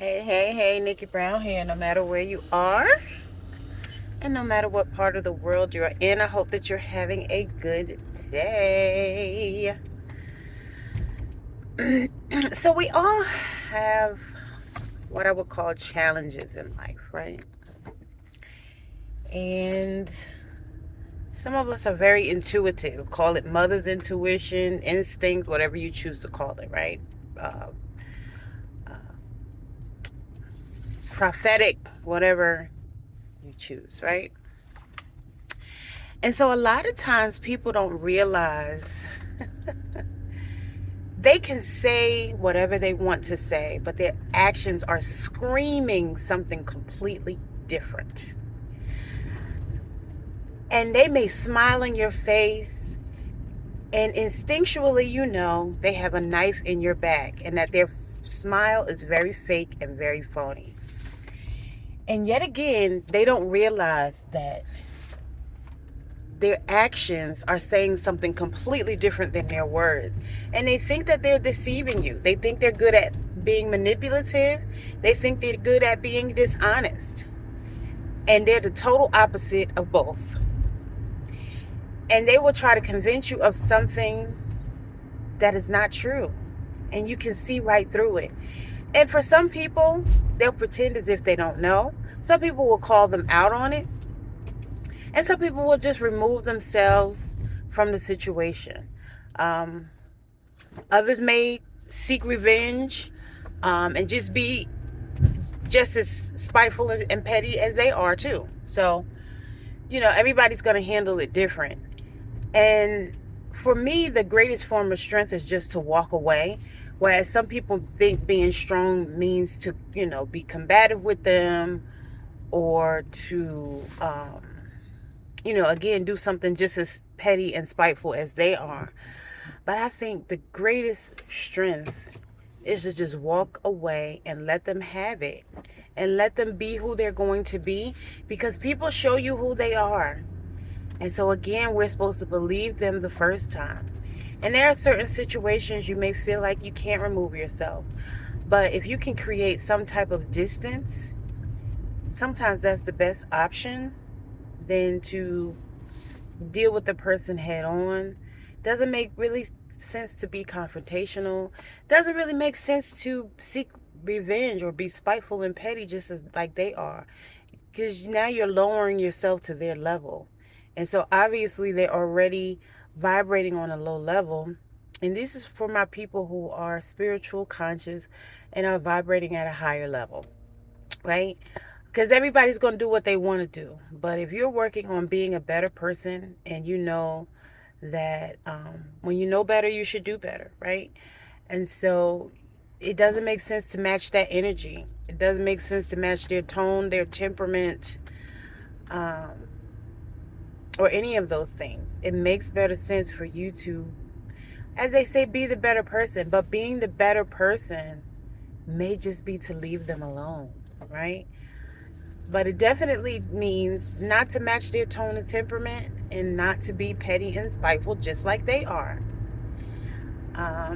Hey, Nikki Brown here. No matter where you are and no matter what part of the world you're in, I hope that you're having a good day. So, we all have what I would call challenges in life, right? And some of us are very intuitive. Call it mother's intuition, instinct, whatever you choose to call it, right? Uh, uh, Prophetic, whatever you choose, right? And so a lot of times people don't realize they can say whatever they want to say, but their actions are screaming something completely different. And they may smile in your face, and instinctually, they have a knife in your back, and that their smile is very fake and very phony. And yet again, they don't realize that their actions are saying something completely different than their words. And they think that they're deceiving you. They think they're good at being manipulative. They think they're good at being dishonest. And they're the total opposite of both. And they will try to convince you of something that is not true. And you can see right through it. And for some people, they'll pretend as if they don't know. Some people will call them out on it. And some people will just remove themselves from the situation. Um, Others may seek revenge and just be just as spiteful and petty as they are too. So, everybody's going to handle it different. And for me, the greatest form of strength is just to walk away. Whereas some people think being strong means to, be combative with them or to, again, do something just as petty and spiteful as they are. But I think the greatest strength is to just walk away and let them have it and let them be who they're going to be, because people show you who they are. And so again, we're supposed to believe them the first time. And there are certain situations you may feel like you can't remove yourself. But if you can create some type of distance, sometimes that's the best option than to deal with the person head on. Doesn't make really sense to be confrontational. Doesn't really make sense to seek revenge or be spiteful and petty just as like they are, because now you're lowering yourself to their level. And so obviously they're already vibrating on a low level. And this is for my people who are spiritual conscious and are vibrating at a higher level, right? Because everybody's going to do what they want to do. But if you're working on being a better person, and you know that when you know better, you should do better, right? And so it doesn't make sense to match that energy. It doesn't make sense to match their tone, their temperament, um, or any of those things. It makes better sense for you to, as they say, be the better person. But being the better person may just be to leave them alone, right? But it definitely means not to match their tone and temperament and not to be petty and spiteful just like they are.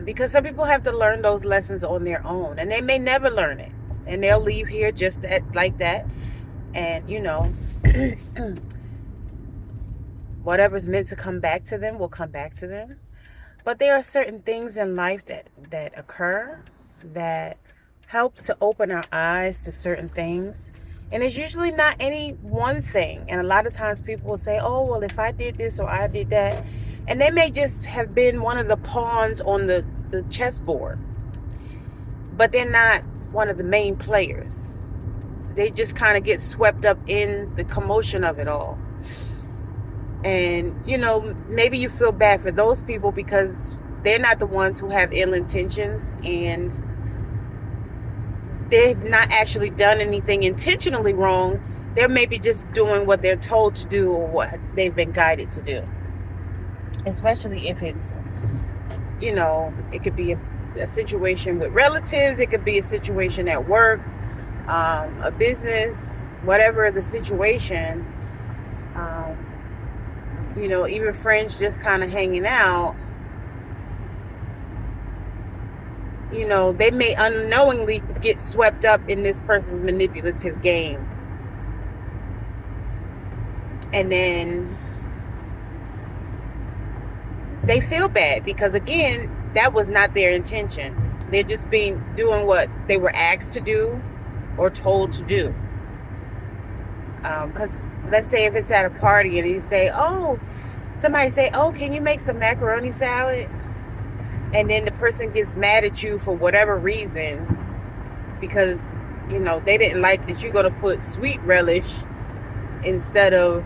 Because some people have to learn those lessons on their own, and they may never learn it. And they'll leave here just like that. And, whatever's meant to come back to them will come back to them. But there are certain things in life that occur that help to open our eyes to certain things. And it's usually not any one thing. And a lot of times people will say, oh, well, if I did this or I did that. And they may just have been one of the pawns on the chessboard. But they're not one of the main players. They just kind of get swept up in the commotion of it all. And, maybe you feel bad for those people because they're not the ones who have ill intentions, and they've not actually done anything intentionally wrong. They're maybe just doing what they're told to do or what they've been guided to do. Especially if it's, it could be a situation with relatives. It could be a situation at work, a business, whatever the situation. Even friends just kind of hanging out. they may unknowingly get swept up in this person's manipulative game. And then they feel bad because, again, that was not their intention. They're just doing what they were asked to do or told to do. Because let's say if it's at a party and you say, somebody say, can you make some macaroni salad? And then the person gets mad at you for whatever reason because, they didn't like that you're going to put sweet relish instead of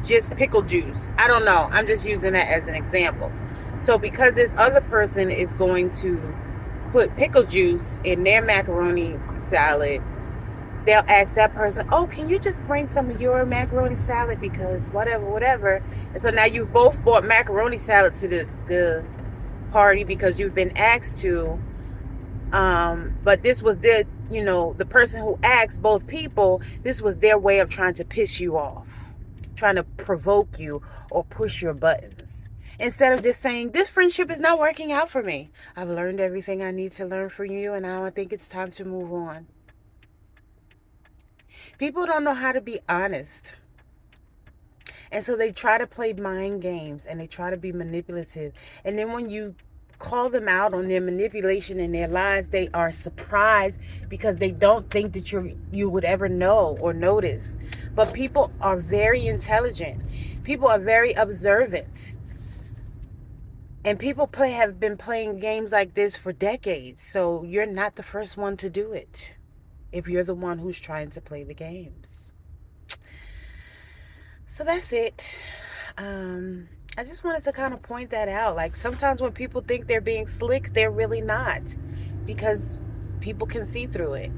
just pickle juice. I don't know. I'm just using that as an example. So because this other person is going to put pickle juice in their macaroni salad, they'll ask that person, can you just bring some of your macaroni salad because whatever. And so now you've both bought macaroni salad to the party because you've been asked to. But this was the person who asked both people, this was their way of trying to piss you off, trying to provoke you or push your buttons. Instead of just saying, this friendship is not working out for me. I've learned everything I need to learn from you, and now I think it's time to move on. People don't know how to be honest. And so they try to play mind games and they try to be manipulative. And then when you call them out on their manipulation and their lies, they are surprised because they don't think that you would ever know or notice. But people are very intelligent. People are very observant. And people have been playing games like this for decades. So you're not the first one to do it if you're the one who's trying to play the games. So that's it. I just wanted to kind of point that out. Like, sometimes when people think they're being slick, they're really not, because people can see through it.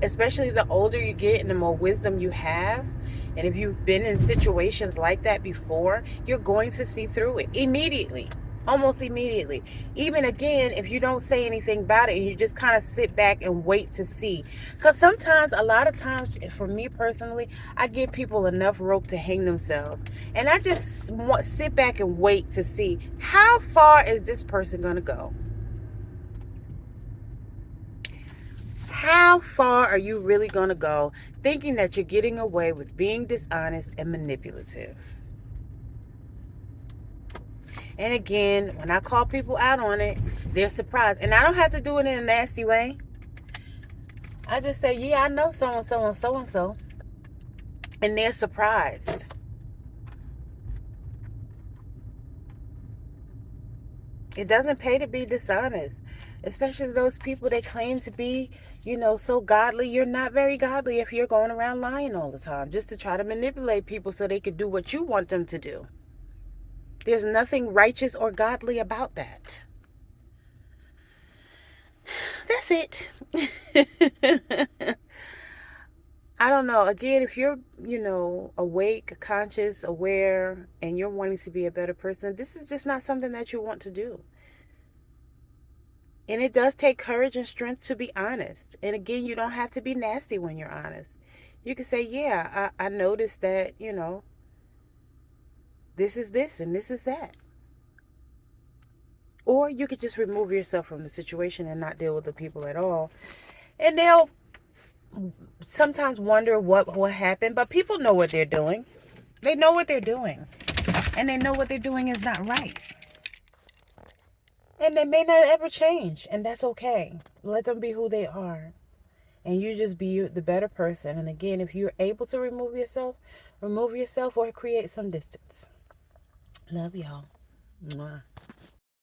Especially the older you get and the more wisdom you have, and if you've been in situations like that before, you're going to see through it immediately. Almost immediately. Even, again, if you don't say anything about it and you just kind of sit back and wait to see. Because a lot of times, for me personally, I give people enough rope to hang themselves. And I just sit back and wait to see, how far is this person going to go? How far are you really going to go thinking that you're getting away with being dishonest and manipulative? And again, when I call people out on it, they're surprised. And I don't have to do it in a nasty way. I just say, yeah, I know so-and-so and so-and-so. And they're surprised. It doesn't pay to be dishonest. Especially those people that claim to be, so godly. You're not very godly if you're going around lying all the time just to try to manipulate people so they could do what you want them to do. There's nothing righteous or godly about that. That's it. I don't know. Again, if you're, awake, conscious, aware, and you're wanting to be a better person, this is just not something that you want to do. And it does take courage and strength to be honest. And again, you don't have to be nasty when you're honest. You can say, yeah, I noticed that, this is this and this is that. Or you could just remove yourself from the situation and not deal with the people at all. And they'll sometimes wonder what happened, but people know what they're doing. They know what they're doing. And they know what they're doing is not right. And they may not ever change, and that's okay. Let them be who they are. And you just be the better person. And again, if you're able to remove yourself or create some distance. Love y'all. Mwah.